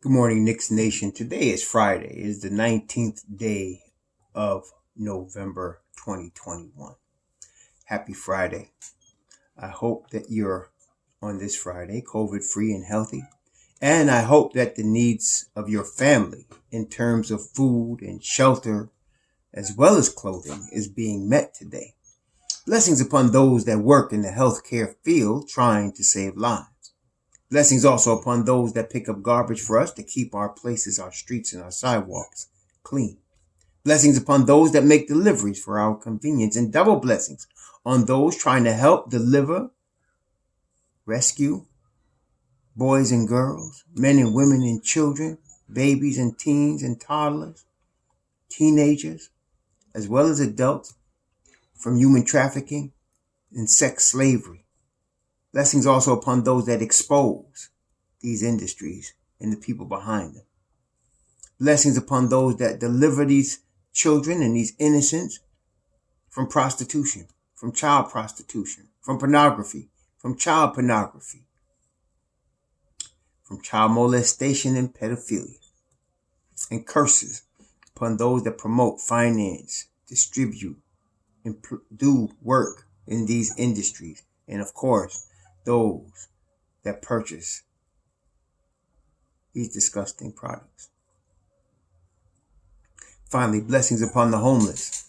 Good morning, Knicks Nation. Today is Friday. It is the 19th day of November 2021. Happy Friday. I hope that you're on this Friday COVID free and healthy. And I hope that the needs of your family in terms of food and shelter as well as clothing is being met today. Blessings upon those that work in the healthcare field trying to save lives. Blessings also upon those that pick up garbage for us to keep our places, our streets, and our sidewalks clean. Blessings upon those that make deliveries for our convenience, and double blessings on those trying to help deliver, rescue boys and girls, men and women and children, babies and teens and toddlers, teenagers, as well as adults from human trafficking and sex slavery. Blessings also upon those that expose these industries and the people behind them. Blessings upon those that deliver these children and these innocents from prostitution, from child prostitution, from pornography, from child pornography, from child molestation and pedophilia. And curses upon those that promote, finance, distribute, and do work in these industries. And of course, those that purchase these disgusting products. Finally, blessings upon the homeless.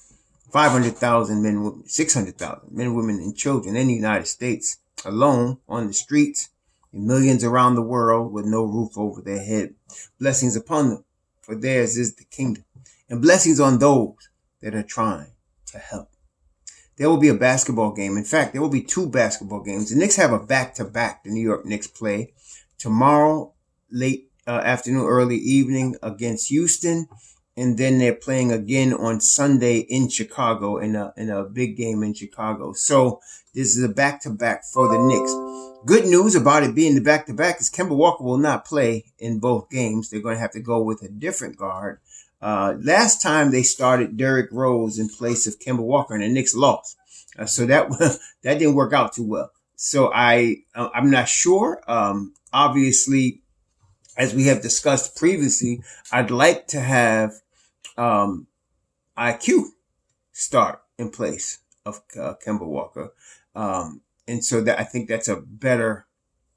500,000 men, 600,000 men, women, and children in the United States alone on the streets, and millions around the world with no roof over their head. Blessings upon them, for theirs is the kingdom. And blessings on those that are trying to help. There will be a basketball game. In fact, there will be two basketball games. The Knicks have a back-to-back. The New York Knicks play tomorrow, late afternoon, early evening against Houston. And then they're playing again on Sunday in Chicago in a big game in Chicago. So this is a back-to-back for the Knicks. Good news about it being the back-to-back is Kemba Walker will not play in both games. They're going to have to go with a different guard. Last time they started Derrick Rose in place of Kemba Walker, and the Knicks lost. So that that didn't work out too well. So I'm not sure. Obviously, as we have discussed previously, I'd like to have IQ start in place of Kemba Walker. And so that I think that's a better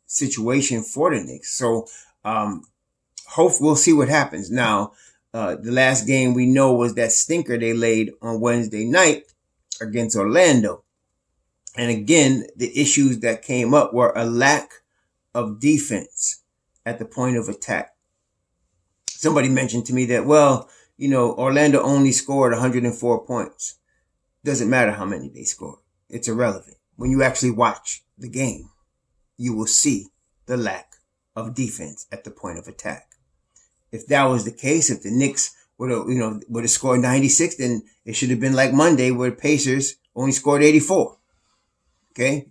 situation for the Knicks. So hope we'll see what happens. Now, the last game we know was that stinker they laid on Wednesday night against Orlando. And again, the issues that came up were a lack of defense at the point of attack. Somebody mentioned to me that, well, Orlando only scored 104 points. Doesn't matter how many they scored. It's irrelevant. When you actually watch the game, you will see the lack of defense at the point of attack. If that was the case, if the Knicks would have scored 96, then it should have been like Monday where the Pacers only scored 84. Okay?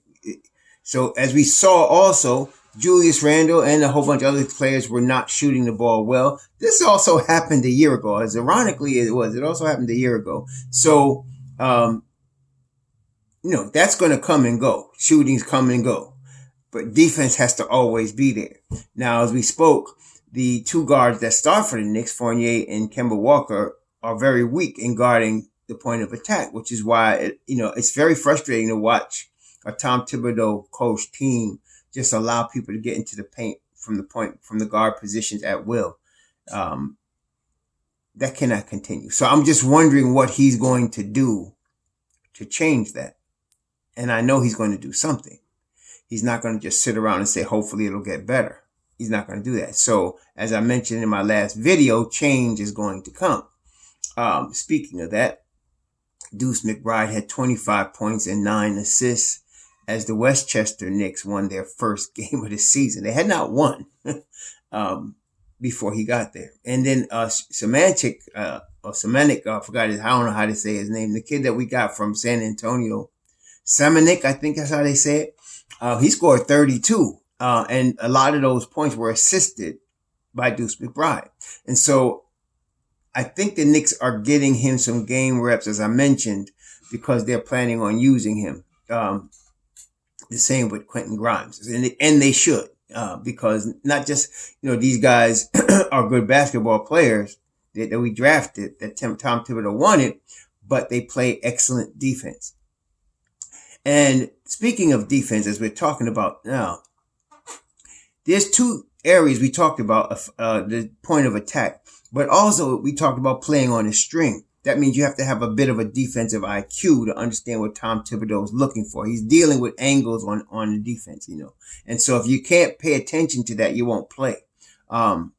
So as we saw also, Julius Randle and a whole bunch of other players were not shooting the ball well. This also happened a year ago. As ironically it was, it also happened a year ago. So, that's going to come and go. Shootings come and go. But defense has to always be there. Now, as we spoke, the two guards that start for the Knicks, Fournier and Kemba Walker, are very weak in guarding the point of attack, which is why, it's very frustrating to watch a Tom Thibodeau coach team just allow people to get into the paint from the guard positions at will. That cannot continue. So I'm just wondering what he's going to do to change that. And I know he's going to do something. He's not going to just sit around and say, hopefully it'll get better. He's not going to do that. So as I mentioned in my last video, change is going to come. Speaking of that, Deuce McBride had 25 points and 9 assists as the Westchester Knicks won their first game of the season. They had not won before he got there. And then Semantic, I forgot I don't know how to say his name. The kid that we got from San Antonio, Semantic, I think that's how they say it. He scored 32. And a lot of those points were assisted by Deuce McBride. And so I think the Knicks are getting him some game reps, as I mentioned, because they're planning on using him. The same with Quentin Grimes. And they should. because not just, these guys are good basketball players that we drafted, that Tom Thibodeau wanted, but they play excellent defense. And speaking of defense, as we're talking about now, there's two areas we talked about, the point of attack, but also we talked about playing on a string. That means you have to have a bit of a defensive IQ to understand what Tom Thibodeau is looking for. He's dealing with angles on the defense, And so if you can't pay attention to that, you won't play. And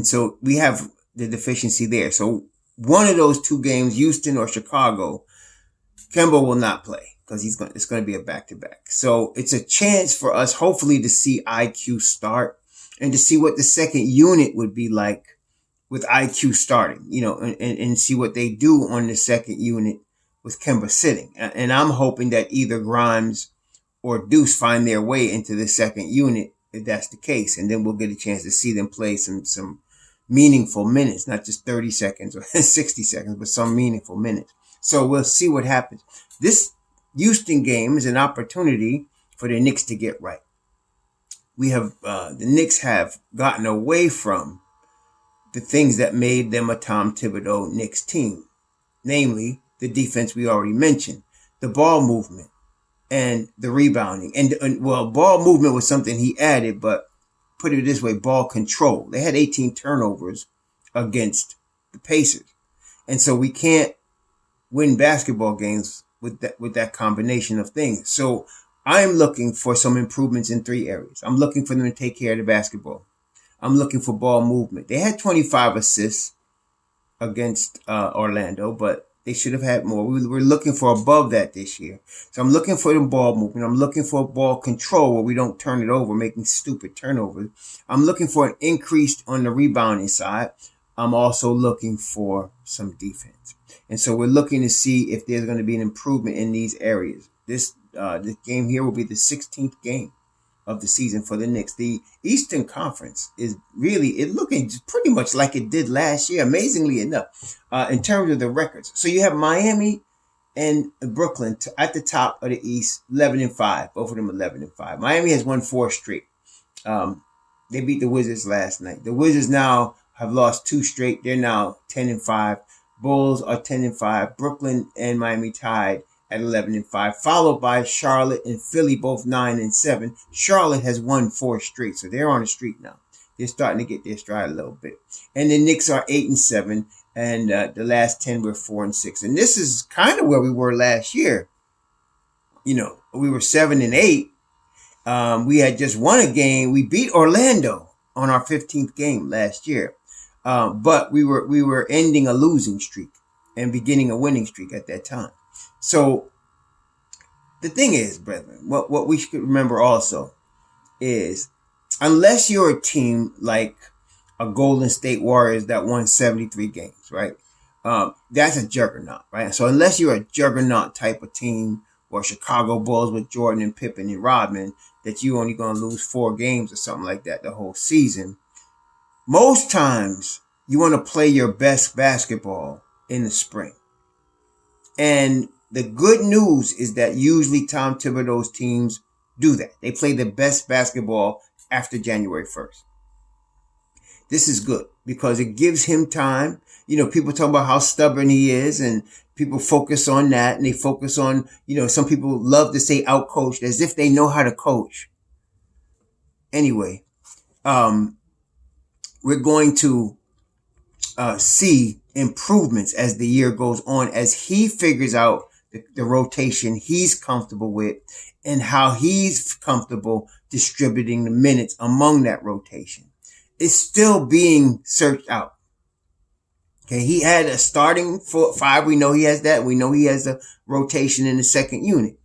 so we have the deficiency there. So one of those two games, Houston or Chicago, Kemba will not play because it's going to be a back-to-back. So it's a chance for us, hopefully, to see IQ start and to see what the second unit would be like with IQ starting, and see what they do on the second unit with Kemba sitting. And I'm hoping that either Grimes or Deuce find their way into the second unit, if that's the case. And then we'll get a chance to see them play some meaningful minutes, not just 30 seconds or 60 seconds, but some meaningful minutes. So we'll see what happens. This Houston game is an opportunity for the Knicks to get right. The Knicks have gotten away from the things that made them a Tom Thibodeau Knicks team, namely the defense we already mentioned, the ball movement, and the rebounding. And ball movement was something he added, but put it this way, ball control. They had 18 turnovers against the Pacers. And so we can't win basketball games with that combination of things. So I'm looking for some improvements in three areas. I'm looking for them to take care of the basketball. I'm looking for ball movement. They had 25 assists against Orlando, but they should have had more. We're looking for above that this year. So I'm looking for the ball movement. I'm looking for ball control where we don't turn it over, making stupid turnovers. I'm looking for an increase on the rebounding side. I'm also looking for some defense. And so we're looking to see if there's going to be an improvement in these areas. This game here will be the 16th game of the season for the Knicks. The Eastern Conference is really looking pretty much like it did last year, amazingly enough, in terms of the records. So you have Miami and Brooklyn at the top of the East, 11-5. Both of them 11-5. Miami has won 4 straight. They beat the Wizards last night. The Wizards now have lost 2 straight. They're now 10-5. Bulls are 10-5. Brooklyn and Miami tied at 11-5, followed by Charlotte and Philly, both 9-7. Charlotte has won 4 straight, so they're on a streak now. They're starting to get their stride a little bit. And the Knicks are 8-7, and the last 10 were 4-6. And this is kind of where we were last year. We were 7-8. We had just won a game. We beat Orlando on our 15th game last year. But we were ending a losing streak and beginning a winning streak at that time. So the thing is, brethren, what we should remember also is, unless you're a team like a Golden State Warriors that won 73 games, right? That's a juggernaut, right? So unless you're a juggernaut type of team, or Chicago Bulls with Jordan and Pippen and Rodman, that you only going to lose 4 games or something like that the whole season, most times you want to play your best basketball in the spring. And the good news is that usually Tom Thibodeau's teams do that. They play the best basketball after January 1st. This is good because it gives him time. People talk about how stubborn he is, and people focus on that, and they focus on, some people love to say outcoached as if they know how to coach. Anyway, we're going to see improvements as the year goes on, as he figures out the rotation he's comfortable with and how he's comfortable distributing the minutes among that rotation. It's still being searched out. Okay, he had a starting 5. We know he has that. We know he has a rotation in the second unit,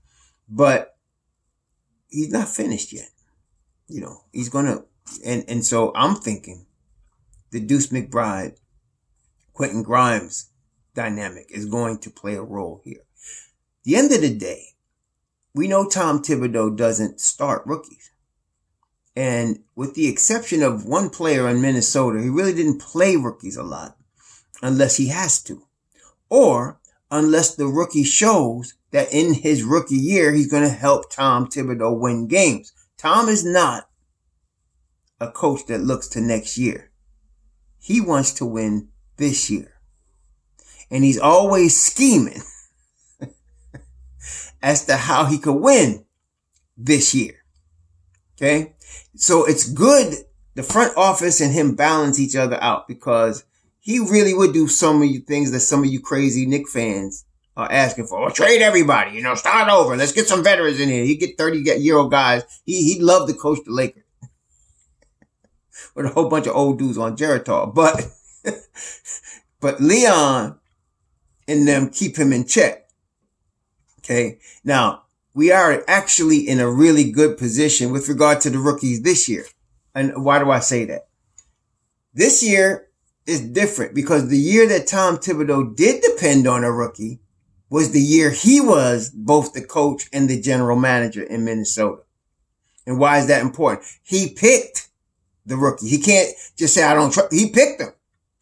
but he's not finished yet. He's gonna, and so I'm thinking the Deuce McBride, Quentin Grimes dynamic is going to play a role here. At the end of the day, we know Tom Thibodeau doesn't start rookies. And with the exception of one player in Minnesota, he really didn't play rookies a lot unless he has to. Or unless the rookie shows that in his rookie year, he's going to help Tom Thibodeau win games. Tom is not a coach that looks to next year. He wants to win this year. And he's always scheming as to how he could win this year. Okay? So it's good the front office and him balance each other out, because he really would do some of you things that some of you crazy Knicks fans are asking for. Well, trade everybody, start over. Let's get some veterans in here. He get 30-year-old guys. He'd love to coach the Lakers with a whole bunch of old dudes on Geritol. But Leon and them keep him in check. Okay. Now, we are actually in a really good position with regard to the rookies this year. And why do I say that? This year is different because the year that Tom Thibodeau did depend on a rookie was the year he was both the coach and the general manager in Minnesota. And why is that important? He picked the rookie. He can't just say, I don't trust. He picked them,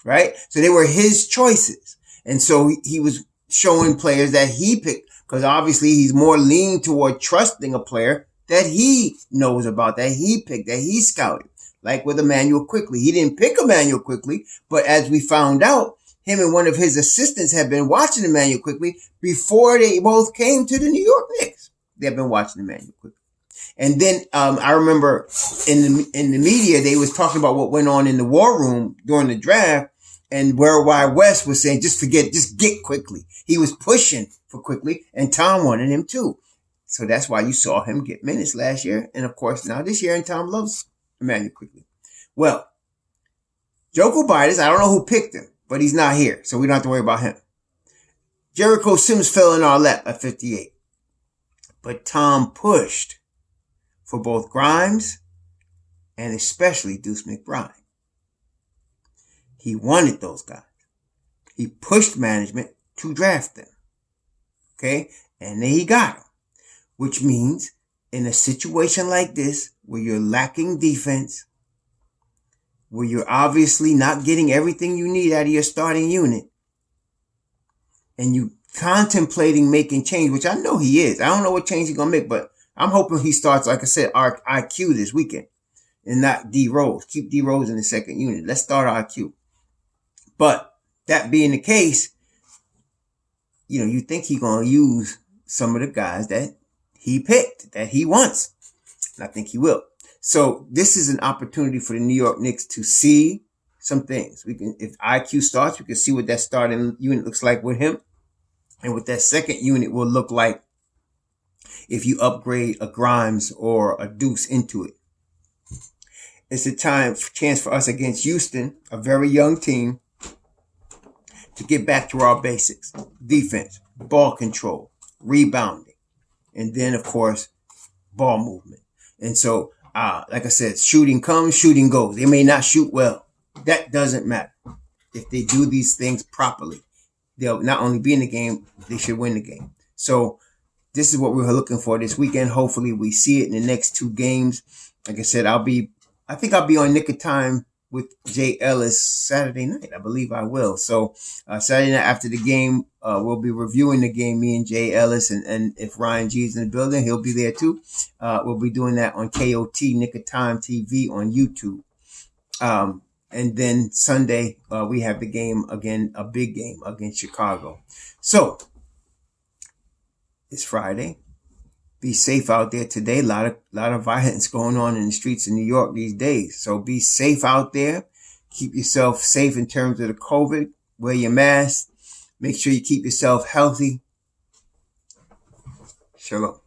right? So they were his choices. And so he was showing players that he picked, because obviously he's more leaning toward trusting a player that he knows about, that he picked, that he scouted. Like with Emmanuel Quickley. He didn't pick Emmanuel Quickley, but as we found out, him and one of his assistants had been watching Emmanuel Quickley before they both came to the New York Knicks. They've been watching Emmanuel Quickley. And then I remember in the media, they was talking about what went on in the war room during the draft, and Worldwide West was saying, just get Quickley. He was pushing for Quickley, and Tom wanted him too. So that's why you saw him get minutes last year. And of course, now this year, and Tom loves Emmanuel Quickley. Well, Joko Bidas, I don't know who picked him, but he's not here, so we don't have to worry about him. Jericho Sims fell in our lap at 58. But Tom pushed for both Grimes and especially Deuce McBride. He wanted those guys. He pushed management to draft them. Okay? And then he got them. Which means in a situation like this, where you're lacking defense, where you're obviously not getting everything you need out of your starting unit, and you contemplating making change, which I know he is. I don't know what change he's going to make, but I'm hoping he starts, like I said, our IQ this weekend and not D Rose. Keep D Rose in the second unit. Let's start IQ. But that being the case, you think he's going to use some of the guys that he picked, that he wants. And I think he will. So this is an opportunity for the New York Knicks to see some things. We can, if IQ starts, we can see what that starting unit looks like with him, and what that second unit will look like if you upgrade a Grimes or a Deuce into it. It's a chance for us against Houston, a very young team, to get back to our basics: defense, ball control, rebounding, and then of course ball movement. And so, like I said, shooting comes, shooting goes. They may not shoot well. That doesn't matter. If they do these things properly, they'll not only be in the game, they should win the game. So this is what we're looking for this weekend. Hopefully we see it in the next two games. Like I said, I think I'll be on Nick of Time with Jay Ellis Saturday night. I believe I will. So Saturday night after the game, we'll be reviewing the game, me and Jay Ellis. And if Ryan G is in the building, he'll be there too. We'll be doing that on KOT, Nick of Time TV on YouTube. And then Sunday, we have the game again, a big game against Chicago. So it's Friday. Be safe out there today. A lot of violence going on in the streets of New York these days. So be safe out there. Keep yourself safe in terms of the COVID. Wear your mask. Make sure you keep yourself healthy. Shalom.